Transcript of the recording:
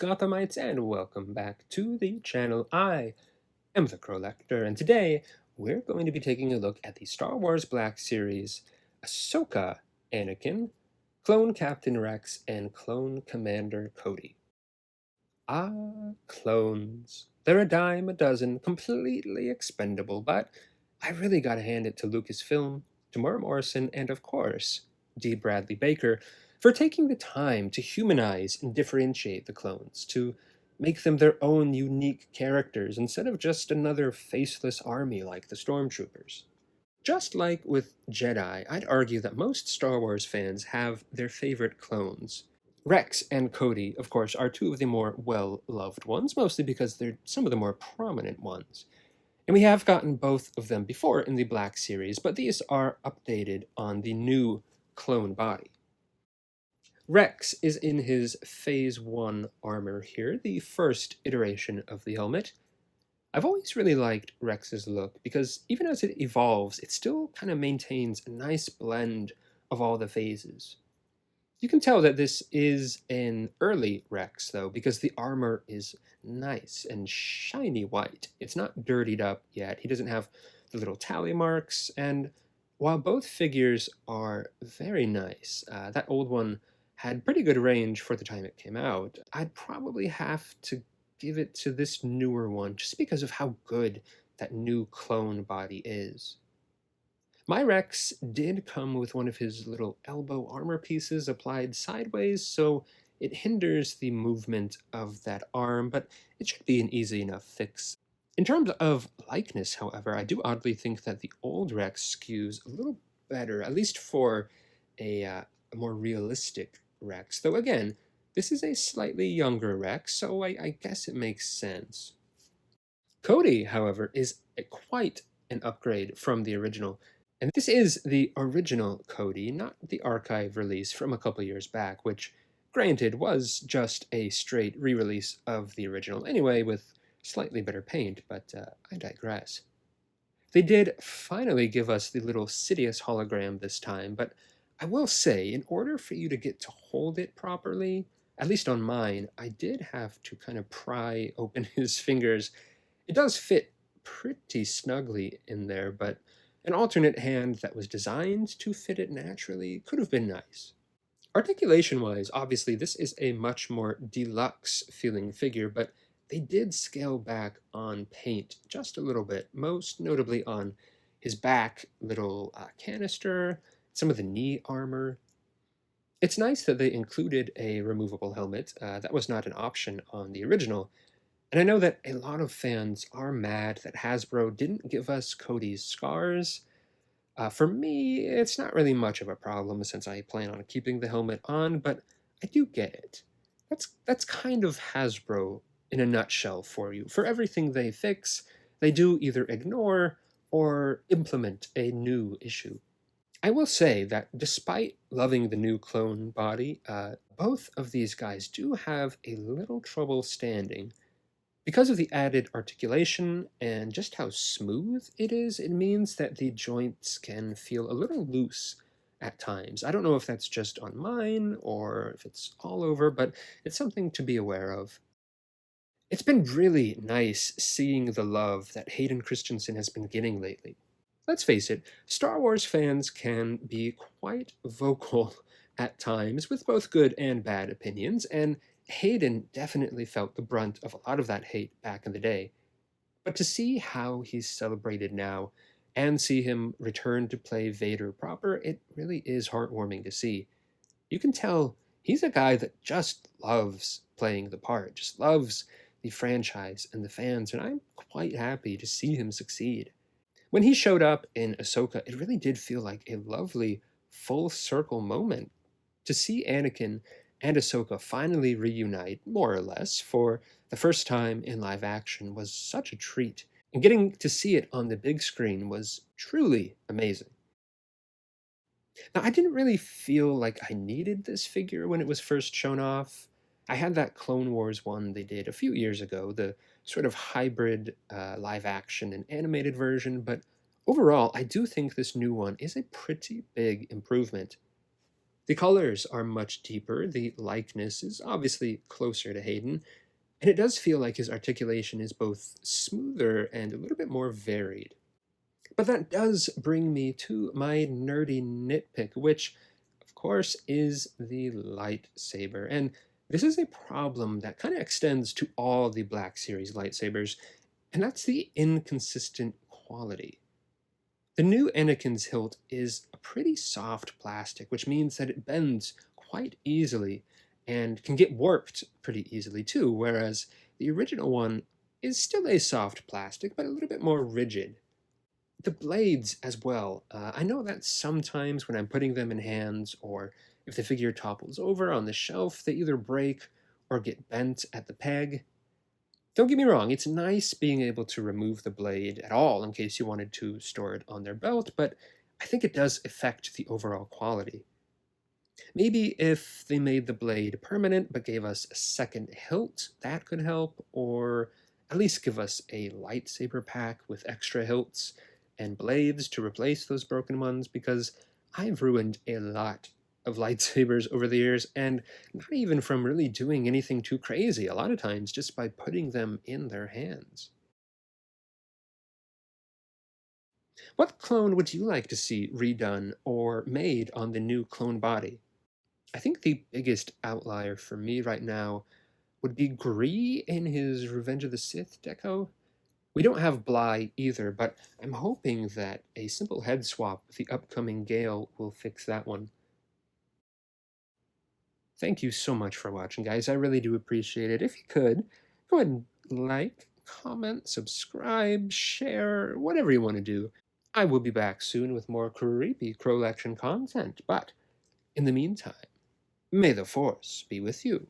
Gothamites, and welcome back to the channel. I am the Crowlector, and today we're going to be taking a look at the Star Wars Black Series Ahsoka, Anakin, Clone Captain Rex, and Clone Commander Cody. Ah, clones. They're a dime a dozen, completely expendable, but I really gotta hand it to Lucasfilm, Tamora Morrison, and of course, D. Bradley Baker, for taking the time to humanize and differentiate the clones, to make them their own unique characters instead of just another faceless army like the Stormtroopers. Just like with Jedi, I'd argue that most Star Wars fans have their favorite clones. Rex and Cody, of course, are two of the more well-loved ones, mostly because they're some of the more prominent ones. And we have gotten both of them before in the Black Series, but these are updated on the new clone body. Rex is in his Phase 1 armor here, the first iteration of the helmet. I've always really liked Rex's look because even as it evolves, it still kind of maintains a nice blend of all the phases. You can tell that this is an early Rex, though, because the armor is nice and shiny white. It's not dirtied up yet. He doesn't have the little tally marks, and while both figures are very nice, that old one had pretty good range for the time it came out. I'd probably have to give it to this newer one just because of how good that new clone body is. My Rex did come with one of his little elbow armor pieces applied sideways, so it hinders the movement of that arm, but it should be an easy enough fix. In terms of likeness, however, I do oddly think that the old Rex skews a little better, at least for a more realistic Rex, though again, this is a slightly younger Rex, so I guess it makes sense. Cody, however, is quite an upgrade from the original. And this is the original Cody, not the archive release from a couple years back, which, granted, was just a straight re-release of the original anyway, with slightly better paint, but I digress. They did finally give us the little Sidious hologram this time, but I will say, in order for you to get to hold it properly, at least on mine, I did have to kind of pry open his fingers. It does fit pretty snugly in there, but an alternate hand that was designed to fit it naturally could have been nice. Articulation-wise, obviously this is a much more deluxe-feeling figure, but they did scale back on paint just a little bit, most notably on his back little canister, some of the knee armor. It's nice that they included a removable helmet. That was not an option on the original, and I know that a lot of fans are mad that Hasbro didn't give us Cody's scars. For me, it's not really much of a problem since I plan on keeping the helmet on, but I do get it. That's kind of Hasbro in a nutshell for you. For everything they fix, they do either ignore or implement a new issue. I will say that despite loving the new clone body, both of these guys do have a little trouble standing. Because of the added articulation and just how smooth it is, it means that the joints can feel a little loose at times. I don't know if that's just on mine or if it's all over, but it's something to be aware of. It's been really nice seeing the love that Hayden Christensen has been getting lately. Let's face it, Star Wars fans can be quite vocal at times with both good and bad opinions, and Hayden definitely felt the brunt of a lot of that hate back in the day. But to see how he's celebrated now, and see him return to play Vader proper, it really is heartwarming to see. You can tell he's a guy that just loves playing the part, just loves the franchise and the fans, and I'm quite happy to see him succeed. When he showed up in Ahsoka, it really did feel like a lovely full circle moment. To see Anakin and Ahsoka finally reunite, more or less, for the first time in live action was such a treat, and getting to see it on the big screen was truly amazing. Now, I didn't really feel like I needed this figure when it was first shown off. I had that Clone Wars one they did a few years ago, the sort of hybrid live action and animated version, but overall, I do think this new one is a pretty big improvement. The colors are much deeper, the likeness is obviously closer to Hayden, and it does feel like his articulation is both smoother and a little bit more varied. But that does bring me to my nerdy nitpick, which, of course, is the lightsaber. And this is a problem that kind of extends to all the Black Series lightsabers, and that's the inconsistent quality. The new Anakin's hilt is a pretty soft plastic, which means that it bends quite easily and can get warped pretty easily too, whereas the original one is still a soft plastic, but a little bit more rigid. The blades as well. I know that sometimes when I'm putting them in hands or if the figure topples over on the shelf, they either break or get bent at the peg. Don't get me wrong, it's nice being able to remove the blade at all in case you wanted to store it on their belt, but I think it does affect the overall quality. Maybe if they made the blade permanent but gave us a second hilt, that could help, or at least give us a lightsaber pack with extra hilts and blades to replace those broken ones, because I've ruined a lot of lightsabers over the years, and not even from really doing anything too crazy, a lot of times just by putting them in their hands. What clone would you like to see redone or made on the new clone body? I think the biggest outlier for me right now would be Gree in his Revenge of the Sith deco. We don't have Bly either, but I'm hoping that a simple head swap with the upcoming Gale will fix that one. Thank you so much for watching, guys. I really do appreciate it. If you could, go ahead and like, comment, subscribe, share, whatever you want to do. I will be back soon with more creepy Crow content, but in the meantime, may the Force be with you.